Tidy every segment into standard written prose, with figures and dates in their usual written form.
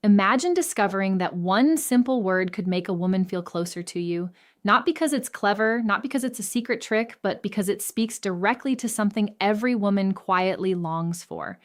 Imagine discovering that one simple word could make a woman feel closer to you, not because it's clever, not because it's a secret trick, but because it speaks directly to something every woman quietly longs for.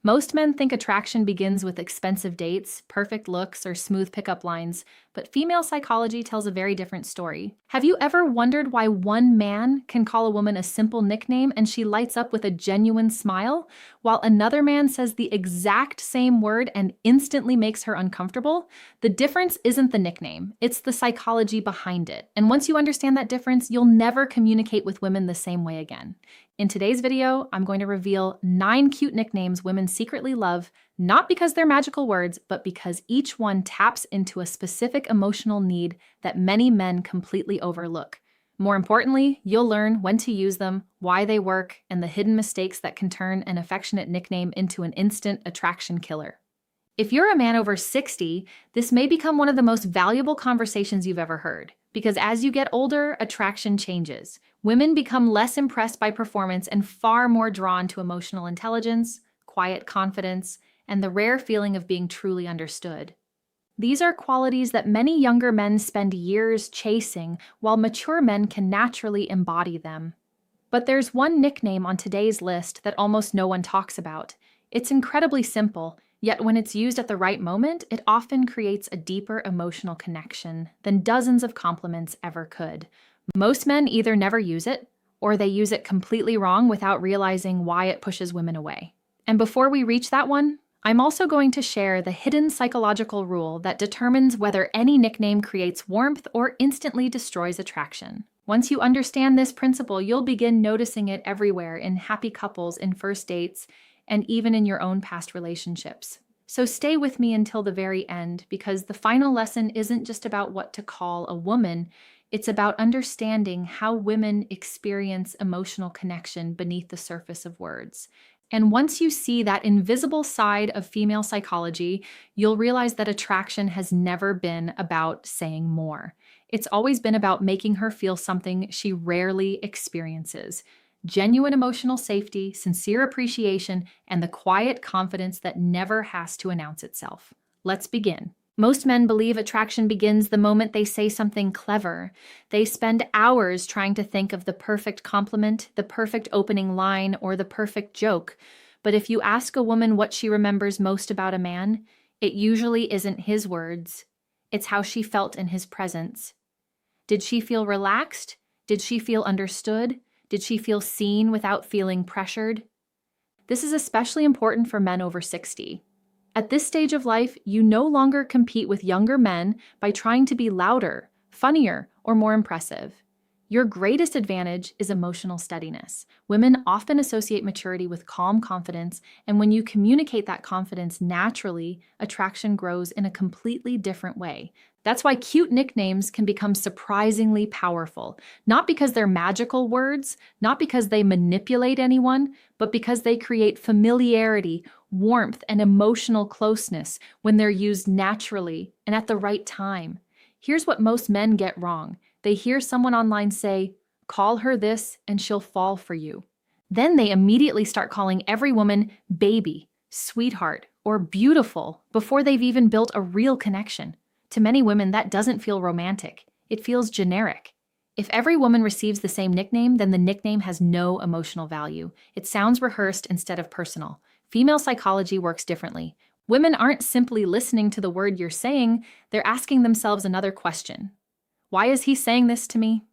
Most men think attraction begins with expensive dates, perfect looks, or smooth pickup lines, but female psychology tells a very different story. Have you ever wondered why one man can call a woman a simple nickname and she lights up with a genuine smile, while another man says the exact same word and instantly makes her uncomfortable? The difference isn't the nickname, it's the psychology behind it. And once you understand that difference, you'll never communicate with women the same way again. In today's video, I'm going to reveal 9 cute nicknames women secretly love, not because they're magical words, but because each one taps into a specific emotional need that many men completely overlook. More importantly, you'll learn when to use them, why they work, and the hidden mistakes that can turn an affectionate nickname into an instant attraction killer. If you're a man over 60, this may become one of the most valuable conversations you've ever heard. Because as you get older, attraction changes. Women become less impressed by performance and far more drawn to emotional intelligence, quiet confidence, and the rare feeling of being truly understood. These are qualities that many younger men spend years chasing, while mature men can naturally embody them. But there's one nickname on today's list that almost no one talks about. It's incredibly simple, yet when it's used at the right moment, it often creates a deeper emotional connection than dozens of compliments ever could. Most men either never use it, or they use it completely wrong without realizing why it pushes women away. And before we reach that one, I'm also going to share the hidden psychological rule that determines whether any nickname creates warmth or instantly destroys attraction. Once you understand this principle, you'll begin noticing it everywhere in happy couples, in first dates, and even in your own past relationships. So stay with me until the very end, because the final lesson isn't just about what to call a woman, it's about understanding how women experience emotional connection beneath the surface of words. And once you see that invisible side of female psychology, you'll realize that attraction has never been about saying more. It's always been about making her feel something she rarely experiences. Genuine emotional safety, sincere appreciation, and the quiet confidence that never has to announce itself. Let's begin. Most men believe attraction begins the moment they say something clever. They spend hours trying to think of the perfect compliment, the perfect opening line, or the perfect joke. But if you ask a woman what she remembers most about a man, it usually isn't his words. It's how she felt in his presence. Did she feel relaxed? Did she feel understood? Did she feel seen without feeling pressured? This is especially important for men over 60. At this stage of life, you no longer compete with younger men by trying to be louder, funnier, or more impressive. Your greatest advantage is emotional steadiness. Women often associate maturity with calm confidence, and when you communicate that confidence naturally, attraction grows in a completely different way. That's why cute nicknames can become surprisingly powerful, not because they're magical words, not because they manipulate anyone, but because they create familiarity, warmth, and emotional closeness when they're used naturally and at the right time. Here's what most men get wrong. They hear someone online say, "Call her this and she'll fall for you." Then they immediately start calling every woman baby, sweetheart, or beautiful before they've even built a real connection. To many women, that doesn't feel romantic. It feels generic. If every woman receives the same nickname, then the nickname has no emotional value. It sounds rehearsed instead of personal. Female psychology works differently. Women aren't simply listening to the word you're saying, they're asking themselves another question. Why is he saying this to me?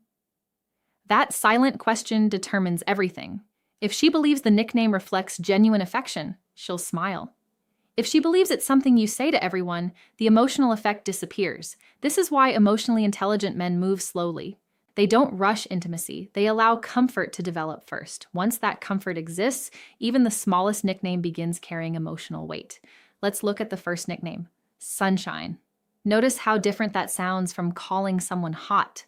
That silent question determines everything. If she believes the nickname reflects genuine affection, she'll smile. If she believes it's something you say to everyone, the emotional effect disappears. This is why emotionally intelligent men move slowly. They don't rush intimacy. They allow comfort to develop first. Once that comfort exists, even the smallest nickname begins carrying emotional weight. Let's look at the first nickname, Sunshine. Notice how different that sounds from calling someone hot.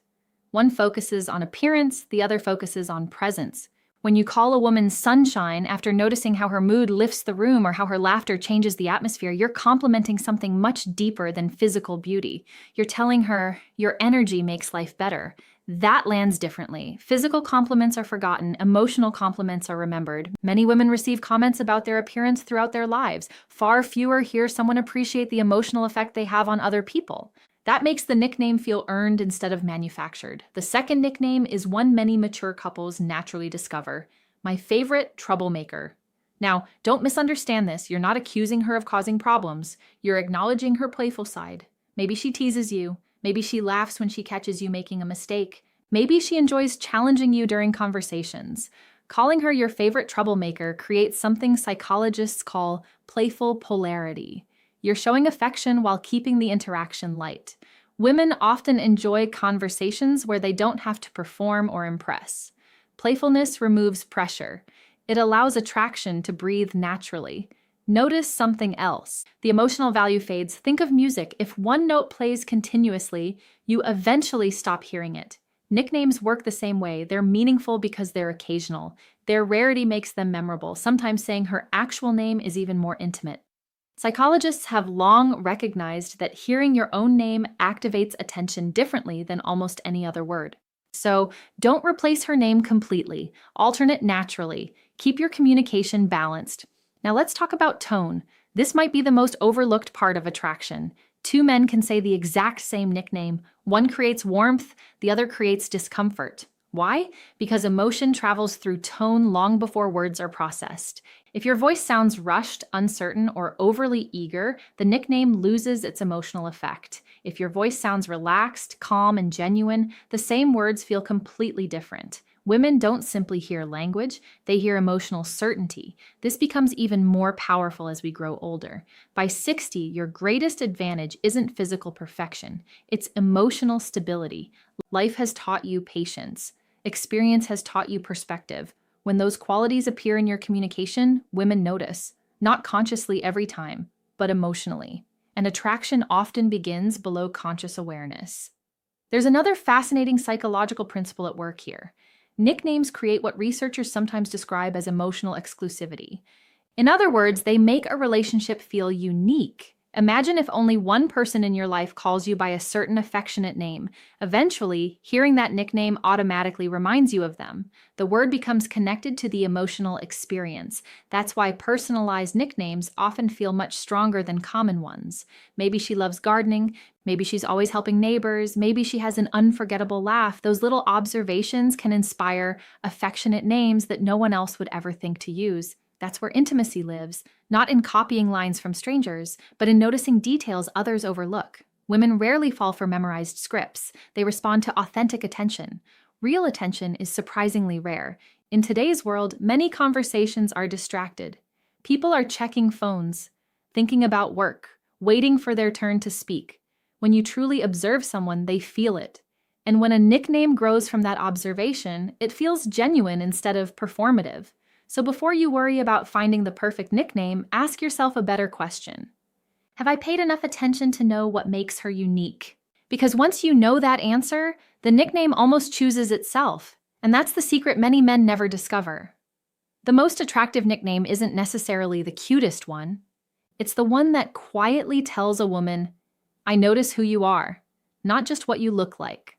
One focuses on appearance, the other focuses on presence. When you call a woman sunshine after noticing how her mood lifts the room or how her laughter changes the atmosphere, you're complimenting something much deeper than physical beauty. You're telling her your energy makes life better. That lands differently. Physical compliments are forgotten, emotional compliments are remembered. Many women receive comments about their appearance throughout their lives. Far fewer hear someone appreciate the emotional effect they have on other people. That makes the nickname feel earned instead of manufactured. The second nickname is one many mature couples naturally discover: my favorite troublemaker. Now, don't misunderstand this. You're not accusing her of causing problems. You're acknowledging her playful side. Maybe she teases you. Maybe she laughs when she catches you making a mistake. Maybe she enjoys challenging you during conversations. Calling her your favorite troublemaker creates something psychologists call playful polarity. You're showing affection while keeping the interaction light. Women often enjoy conversations where they don't have to perform or impress. Playfulness removes pressure. It allows attraction to breathe naturally. Notice something else. The emotional value fades. Think of music. If one note plays continuously, you eventually stop hearing it. Nicknames work the same way. They're meaningful because they're occasional. Their rarity makes them memorable. Sometimes saying her actual name is even more intimate. Psychologists have long recognized that hearing your own name activates attention differently than almost any other word. So don't replace her name completely. Alternate naturally. Keep your communication balanced. Now let's talk about tone. This might be the most overlooked part of attraction. Two men can say the exact same nickname. One creates warmth, the other creates discomfort. Why? Because emotion travels through tone long before words are processed. If your voice sounds rushed, uncertain, or overly eager, the nickname loses its emotional effect. If your voice sounds relaxed, calm, and genuine, the same words feel completely different. Women don't simply hear language, they hear emotional certainty. This becomes even more powerful as we grow older. By 60, your greatest advantage isn't physical perfection, it's emotional stability. Life has taught you patience. Experience has taught you perspective. When those qualities appear in your communication, women notice, not consciously every time, but emotionally. And attraction often begins below conscious awareness. There's another fascinating psychological principle at work here. Nicknames create what researchers sometimes describe as emotional exclusivity. In other words, they make a relationship feel unique. Imagine if only one person in your life calls you by a certain affectionate name. Eventually, hearing that nickname automatically reminds you of them. The word becomes connected to the emotional experience. That's why personalized nicknames often feel much stronger than common ones. Maybe she loves gardening, maybe she's always helping neighbors, maybe she has an unforgettable laugh. Those little observations can inspire affectionate names that no one else would ever think to use. That's where intimacy lives, not in copying lines from strangers, but in noticing details others overlook. Women rarely fall for memorized scripts. They respond to authentic attention. Real attention is surprisingly rare. In today's world, many conversations are distracted. People are checking phones, thinking about work, waiting for their turn to speak. When you truly observe someone, they feel it. And when a nickname grows from that observation, it feels genuine instead of performative. So before you worry about finding the perfect nickname, ask yourself a better question. Have I paid enough attention to know what makes her unique? Because once you know that answer, the nickname almost chooses itself. And that's the secret many men never discover. The most attractive nickname isn't necessarily the cutest one. It's the one that quietly tells a woman, I notice who you are, not just what you look like.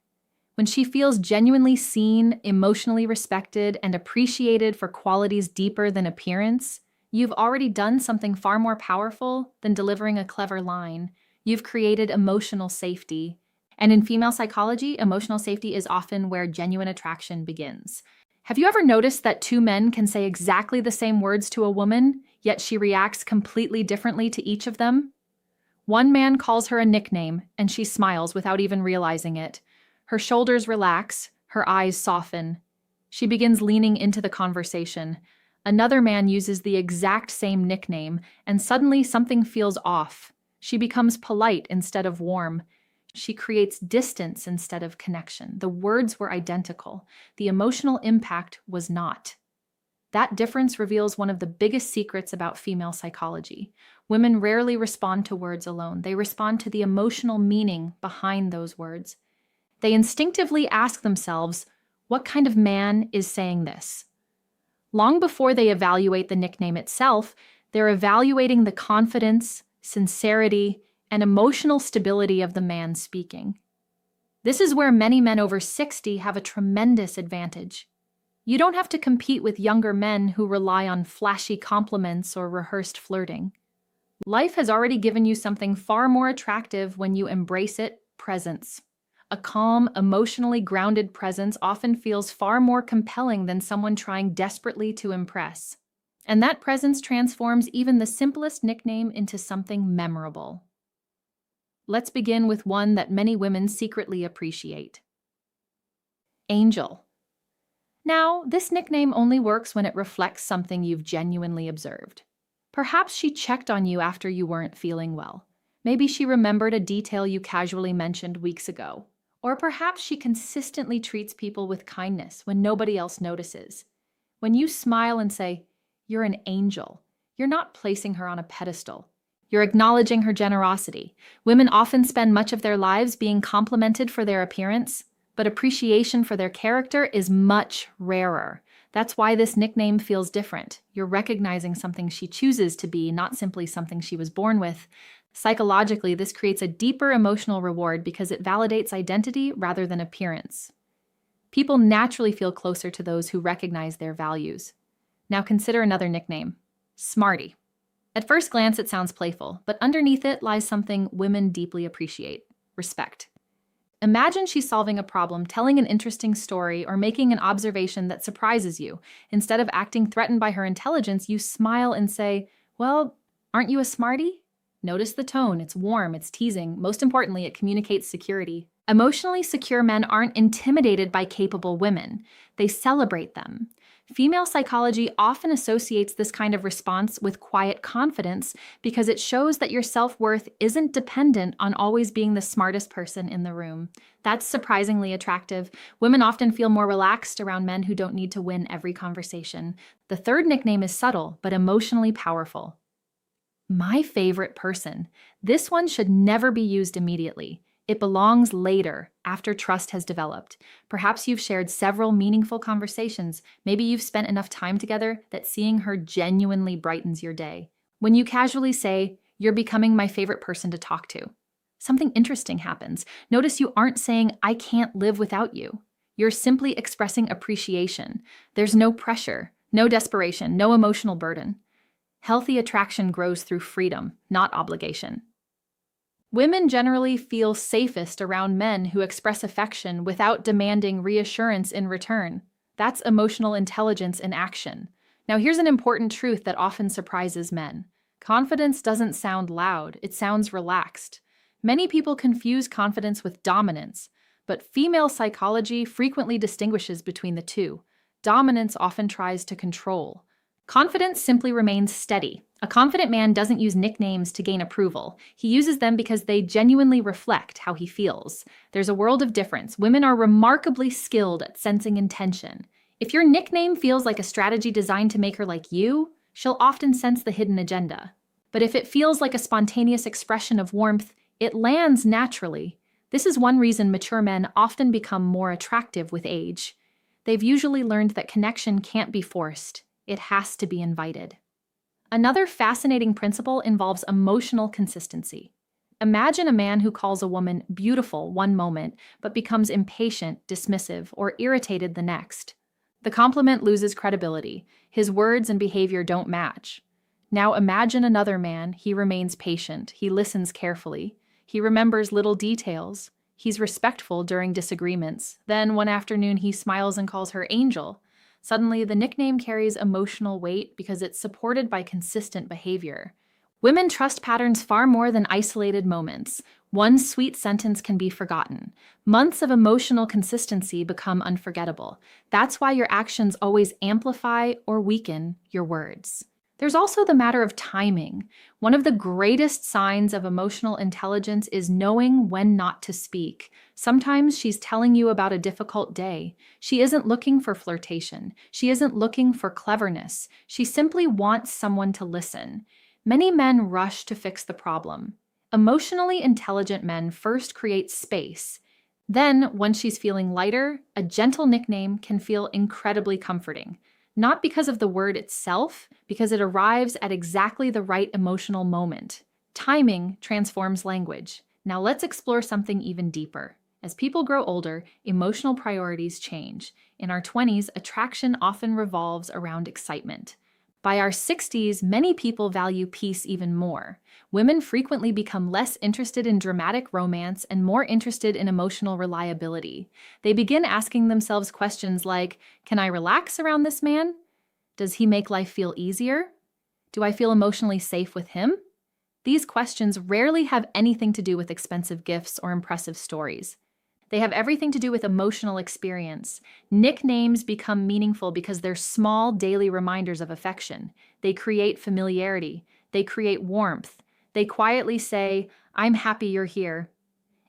When she feels genuinely seen, emotionally respected, and appreciated for qualities deeper than appearance, you've already done something far more powerful than delivering a clever line. You've created emotional safety. And in female psychology, emotional safety is often where genuine attraction begins. Have you ever noticed that two men can say exactly the same words to a woman, yet she reacts completely differently to each of them? One man calls her a nickname, and she smiles without even realizing it. Her shoulders relax, her eyes soften. She begins leaning into the conversation. Another man uses the exact same nickname, and suddenly something feels off. She becomes polite instead of warm. She creates distance instead of connection. The words were identical. The emotional impact was not. That difference reveals one of the biggest secrets about female psychology. Women rarely respond to words alone. They respond to the emotional meaning behind those words. They instinctively ask themselves, what kind of man is saying this? Long before they evaluate the nickname itself, they're evaluating the confidence, sincerity, and emotional stability of the man speaking. This is where many men over 60 have a tremendous advantage. You don't have to compete with younger men who rely on flashy compliments or rehearsed flirting. Life has already given you something far more attractive when you embrace it: presence. A calm, emotionally grounded presence often feels far more compelling than someone trying desperately to impress. And that presence transforms even the simplest nickname into something memorable. Let's begin with one that many women secretly appreciate: Angel. Now, this nickname only works when it reflects something you've genuinely observed. Perhaps she checked on you after you weren't feeling well. Maybe she remembered a detail you casually mentioned weeks ago. Or perhaps she consistently treats people with kindness when nobody else notices. When you smile and say, "You're an angel," you're not placing her on a pedestal. You're acknowledging her generosity. Women often spend much of their lives being complimented for their appearance, but appreciation for their character is much rarer. That's why this nickname feels different. You're recognizing something she chooses to be, not simply something she was born with. Psychologically, this creates a deeper emotional reward because it validates identity rather than appearance. People naturally feel closer to those who recognize their values. Now consider another nickname: Smarty. At first glance, it sounds playful, but underneath it lies something women deeply appreciate: respect. Imagine she's solving a problem, telling an interesting story, or making an observation that surprises you. Instead of acting threatened by her intelligence, you smile and say, "Well, aren't you a smarty?" Notice the tone. It's warm, it's teasing. Most importantly, it communicates security. Emotionally secure men aren't intimidated by capable women. They celebrate them. Female psychology often associates this kind of response with quiet confidence because it shows that your self-worth isn't dependent on always being the smartest person in the room. That's surprisingly attractive. Women often feel more relaxed around men who don't need to win every conversation. The third nickname is subtle, but emotionally powerful: my favorite person. This one should never be used immediately. It belongs later, after trust has developed. Perhaps you've shared several meaningful conversations. Maybe you've spent enough time together that seeing her genuinely brightens your day. When you casually say, "You're becoming my favorite person to talk to," something interesting happens. Notice you aren't saying, "I can't live without you." You're simply expressing appreciation. There's no pressure, no desperation, no emotional burden. Healthy attraction grows through freedom, not obligation. Women generally feel safest around men who express affection without demanding reassurance in return. That's emotional intelligence in action. Now, here's an important truth that often surprises men. Confidence doesn't sound loud, it sounds relaxed. Many people confuse confidence with dominance, but female psychology frequently distinguishes between the two. Dominance often tries to control. Confidence simply remains steady. A confident man doesn't use nicknames to gain approval. He uses them because they genuinely reflect how he feels. There's a world of difference. Women are remarkably skilled at sensing intention. If your nickname feels like a strategy designed to make her like you, she'll often sense the hidden agenda. But if it feels like a spontaneous expression of warmth, it lands naturally. This is one reason mature men often become more attractive with age. They've usually learned that connection can't be forced. It has to be invited. Another fascinating principle involves emotional consistency. Imagine a man who calls a woman beautiful one moment, but becomes impatient, dismissive, or irritated the next. The compliment loses credibility. His words and behavior don't match. Now imagine another man. He remains patient. He listens carefully. He remembers little details. He's respectful during disagreements. Then one afternoon he smiles and calls her Angel. Suddenly, the nickname carries emotional weight because it's supported by consistent behavior. Women trust patterns far more than isolated moments. One sweet sentence can be forgotten. Months of emotional consistency become unforgettable. That's why your actions always amplify or weaken your words. There's also the matter of timing. One of the greatest signs of emotional intelligence is knowing when not to speak. Sometimes she's telling you about a difficult day. She isn't looking for flirtation. She isn't looking for cleverness. She simply wants someone to listen. Many men rush to fix the problem. Emotionally intelligent men first create space. Then, when she's feeling lighter, a gentle nickname can feel incredibly comforting. Not because of the word itself, because it arrives at exactly the right emotional moment. Timing transforms language. Now let's explore something even deeper: As people grow older, emotional priorities change. In our 20s, attraction often revolves around excitement. By our 60s, many people value peace even more. Women frequently become less interested in dramatic romance and more interested in emotional reliability. They begin asking themselves questions like, can I relax around this man? Does he make life feel easier? Do I feel emotionally safe with him? These questions rarely have anything to do with expensive gifts or impressive stories. They have everything to do with emotional experience. Nicknames become meaningful because they're small daily reminders of affection. They create familiarity. They create warmth. They quietly say, I'm happy you're here.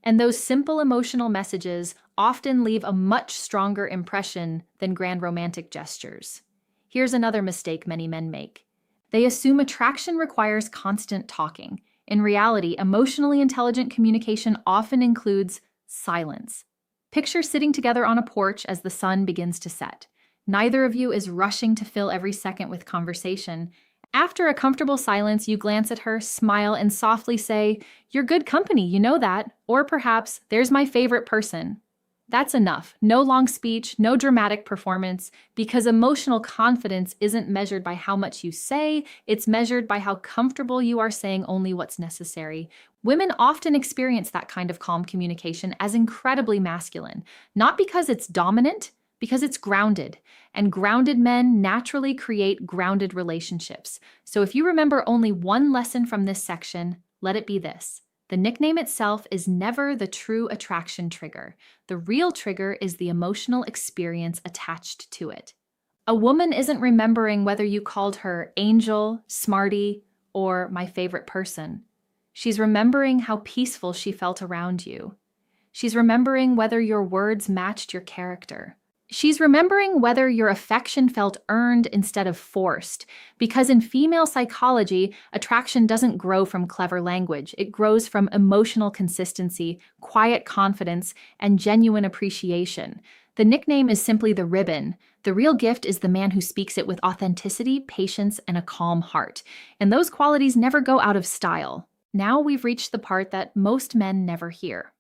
And those simple emotional messages often leave a much stronger impression than grand romantic gestures. Here's another mistake many men make. They assume attraction requires constant talking. In reality, emotionally intelligent communication often includes silence. Picture sitting together on a porch as the sun begins to set. Neither of you is rushing to fill every second with conversation. After a comfortable silence, you glance at her, smile, and softly say, "You're good company, you know that." Or perhaps, "There's my favorite person." That's enough. No long speech, no dramatic performance, because emotional confidence isn't measured by how much you say, it's measured by how comfortable you are saying only what's necessary. Women often experience that kind of calm communication as incredibly masculine, not because it's dominant, because it's grounded. And grounded men naturally create grounded relationships. So if you remember only one lesson from this section, let it be this. The nickname itself is never the true attraction trigger. The real trigger is the emotional experience attached to it. A woman isn't remembering whether you called her angel, Smarty, or my favorite person. She's remembering how peaceful she felt around you. She's remembering whether your words matched your character. She's remembering whether your affection felt earned instead of forced, because in female psychology, attraction doesn't grow from clever language. It grows from emotional consistency, quiet confidence, and genuine appreciation. The nickname is simply the ribbon. The real gift is the man who speaks it with authenticity, patience, and a calm heart. And those qualities never go out of style. Now we've reached the part that most men never hear.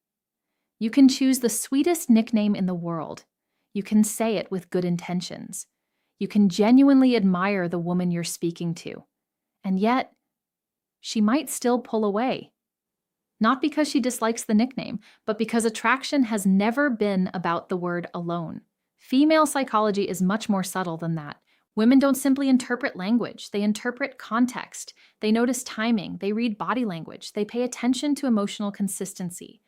You can choose the sweetest nickname in the world. You can say it with good intentions. You can genuinely admire the woman you're speaking to. And yet, she might still pull away. Not because she dislikes the nickname, but because attraction has never been about the word alone. Female psychology is much more subtle than that. Women don't simply interpret language, they interpret context. They notice timing, they read body language, they pay attention to emotional consistency.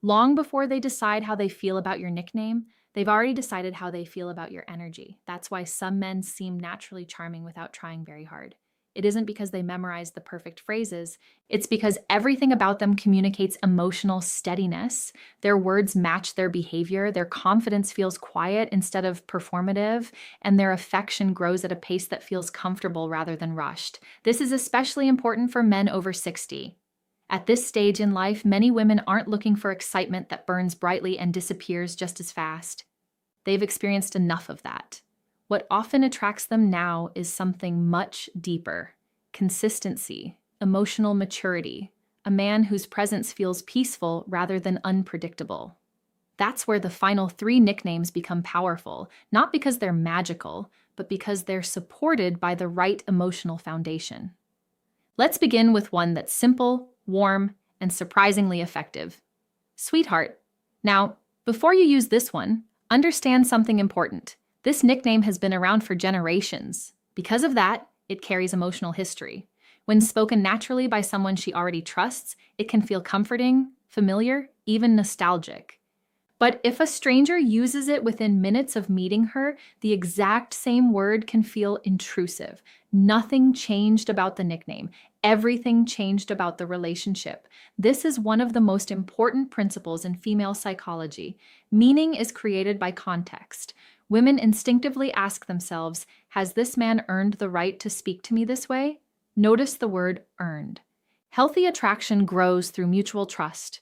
Long before they decide how they feel about your nickname, they've already decided how they feel about your energy. That's why some men seem naturally charming without trying very hard. It isn't because they memorize the perfect phrases. It's because everything about them communicates emotional steadiness. Their words match their behavior. Their confidence feels quiet instead of performative. And their affection grows at a pace that feels comfortable rather than rushed. This is especially important for men over 60. At this stage in life, many women aren't looking for excitement that burns brightly and disappears just as fast. They've experienced enough of that. What often attracts them now is something much deeper: consistency, emotional maturity, a man whose presence feels peaceful rather than unpredictable. That's where the final 3 nicknames become powerful, not because they're magical, but because they're supported by the right emotional foundation. Let's begin with one that's simple, warm, and surprisingly effective. Sweetheart. Now, before you use this one, understand something important. This nickname has been around for generations. Because of that, it carries emotional history. When spoken naturally by someone she already trusts, it can feel comforting, familiar, even nostalgic. But if a stranger uses it within minutes of meeting her, the exact same word can feel intrusive. Nothing changed about the nickname. Everything changed about the relationship. This is one of the most important principles in female psychology. Meaning is created by context. Women instinctively ask themselves, has this man earned the right to speak to me this way? Notice the word earned. Healthy attraction grows through mutual trust.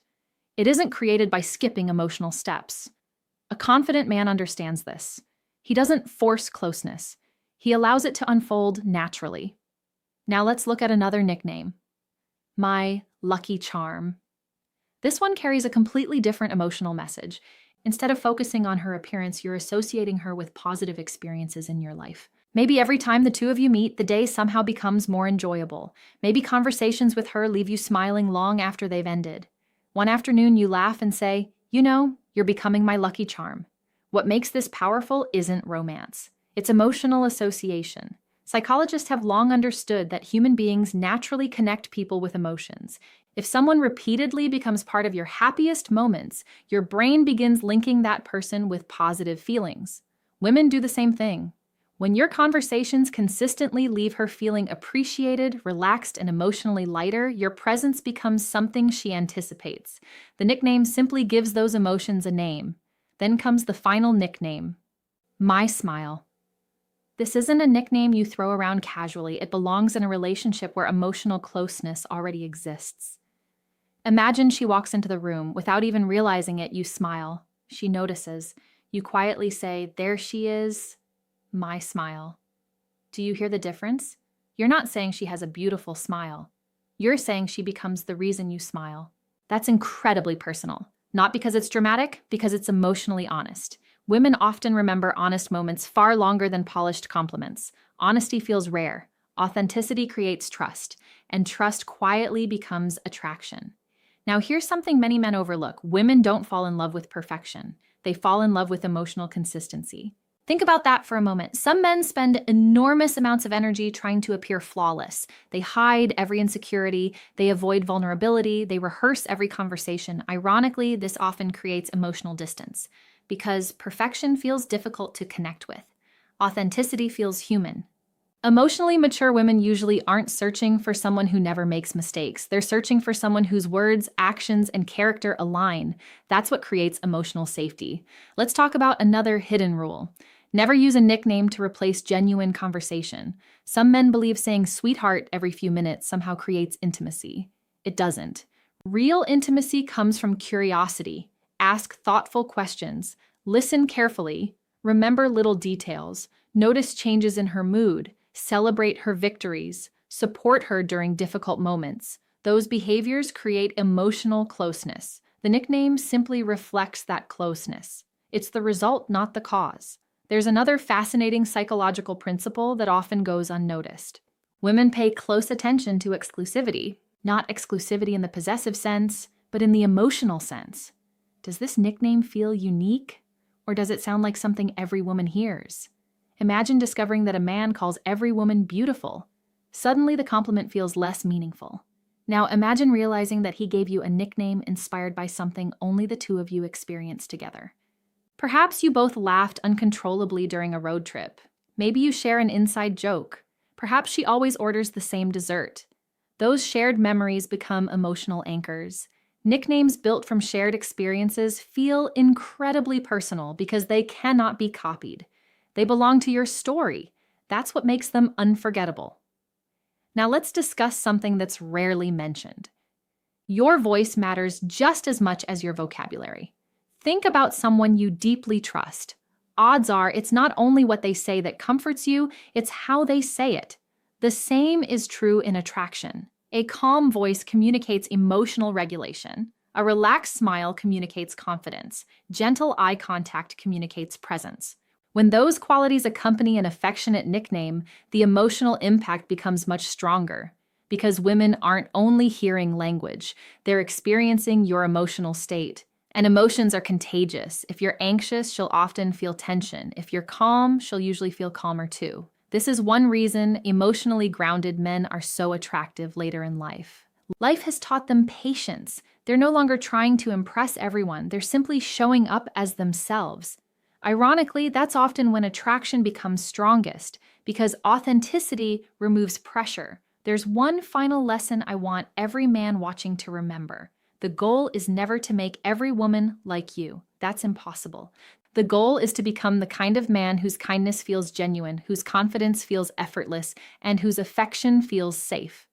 It isn't created by skipping emotional steps. A confident man understands this. He doesn't force closeness. He allows it to unfold naturally. Now let's look at another nickname. My lucky charm. This one carries a completely different emotional message. Instead of focusing on her appearance, you're associating her with positive experiences in your life. Maybe every time the two of you meet, the day somehow becomes more enjoyable. Maybe conversations with her leave you smiling long after they've ended. One afternoon, you laugh and say, "You know, you're becoming my lucky charm." What makes this powerful isn't romance. It's emotional association. Psychologists have long understood that human beings naturally connect people with emotions. If someone repeatedly becomes part of your happiest moments, your brain begins linking that person with positive feelings. Women do the same thing. When your conversations consistently leave her feeling appreciated, relaxed, and emotionally lighter, your presence becomes something she anticipates. The nickname simply gives those emotions a name. Then comes the final nickname, My Smile. This isn't a nickname you throw around casually. It belongs in a relationship where emotional closeness already exists. Imagine she walks into the room. Without even realizing it, you smile. She notices. You quietly say, "There she is, my smile." Do you hear the difference? You're not saying she has a beautiful smile. You're saying she becomes the reason you smile. That's incredibly personal. Not because it's dramatic, because it's emotionally honest. Women often remember honest moments far longer than polished compliments. Honesty feels rare. Authenticity creates trust, and trust quietly becomes attraction. Now, here's something many men overlook. Women don't fall in love with perfection. They fall in love with emotional consistency. Think about that for a moment. Some men spend enormous amounts of energy trying to appear flawless. They hide every insecurity, they avoid vulnerability, they rehearse every conversation. Ironically, this often creates emotional distance because perfection feels difficult to connect with. Authenticity feels human. Emotionally mature women usually aren't searching for someone who never makes mistakes. They're searching for someone whose words, actions, and character align. That's what creates emotional safety. Let's talk about another hidden rule. Never use a nickname to replace genuine conversation. Some men believe saying "sweetheart" every few minutes somehow creates intimacy. It doesn't. Real intimacy comes from curiosity. Ask thoughtful questions. Listen carefully. Remember little details. Notice changes in her mood. Celebrate her victories. Support her during difficult moments. Those behaviors create emotional closeness. The nickname simply reflects that closeness. It's the result, not the cause. There's another fascinating psychological principle that often goes unnoticed. Women pay close attention to exclusivity, not exclusivity in the possessive sense, but in the emotional sense. Does this nickname feel unique? Or does it sound like something every woman hears? Imagine discovering that a man calls every woman beautiful. Suddenly, the compliment feels less meaningful. Now, imagine realizing that he gave you a nickname inspired by something only the two of you experienced together. Perhaps you both laughed uncontrollably during a road trip. Maybe you share an inside joke. Perhaps she always orders the same dessert. Those shared memories become emotional anchors. Nicknames built from shared experiences feel incredibly personal because they cannot be copied. They belong to your story. That's what makes them unforgettable. Now let's discuss something that's rarely mentioned. Your voice matters just as much as your vocabulary. Think about someone you deeply trust. Odds are it's not only what they say that comforts you, it's how they say it. The same is true in attraction. A calm voice communicates emotional regulation. A relaxed smile communicates confidence. Gentle eye contact communicates presence. When those qualities accompany an affectionate nickname, the emotional impact becomes much stronger because women aren't only hearing language, they're experiencing your emotional state. And emotions are contagious. If you're anxious, she'll often feel tension. If you're calm, she'll usually feel calmer too. This is one reason emotionally grounded men are so attractive later in life. Life has taught them patience. They're no longer trying to impress everyone. They're simply showing up as themselves. Ironically, that's often when attraction becomes strongest because authenticity removes pressure. There's one final lesson I want every man watching to remember. The goal is never to make every woman like you. That's impossible. The goal is to become the kind of man whose kindness feels genuine, whose confidence feels effortless, and whose affection feels safe.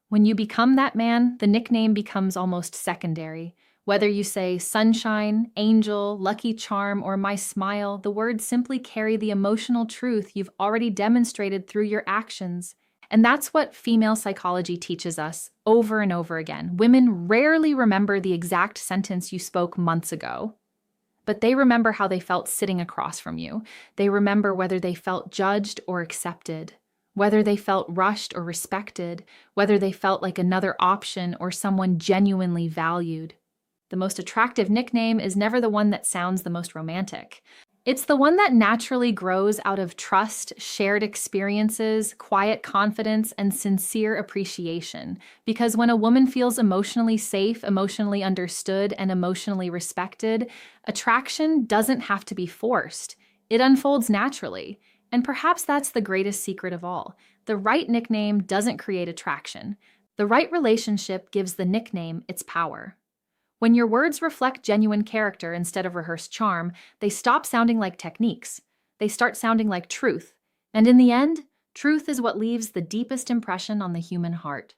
When you become that man, the nickname becomes almost secondary. Whether you say sunshine, angel, lucky charm, or my smile, the words simply carry the emotional truth you've already demonstrated through your actions. And that's what female psychology teaches us over and over again. Women rarely remember the exact sentence you spoke months ago, but they remember how they felt sitting across from you. They remember whether they felt judged or accepted, whether they felt rushed or respected, whether they felt like another option or someone genuinely valued. The most attractive nickname is never the one that sounds the most romantic. It's the one that naturally grows out of trust, shared experiences, quiet confidence, and sincere appreciation. Because when a woman feels emotionally safe, emotionally understood, and emotionally respected, attraction doesn't have to be forced. It unfolds naturally. And perhaps that's the greatest secret of all. The right nickname doesn't create attraction. The right relationship gives the nickname its power. When your words reflect genuine character instead of rehearsed charm, they stop sounding like techniques. They start sounding like truth. And in the end, truth is what leaves the deepest impression on the human heart.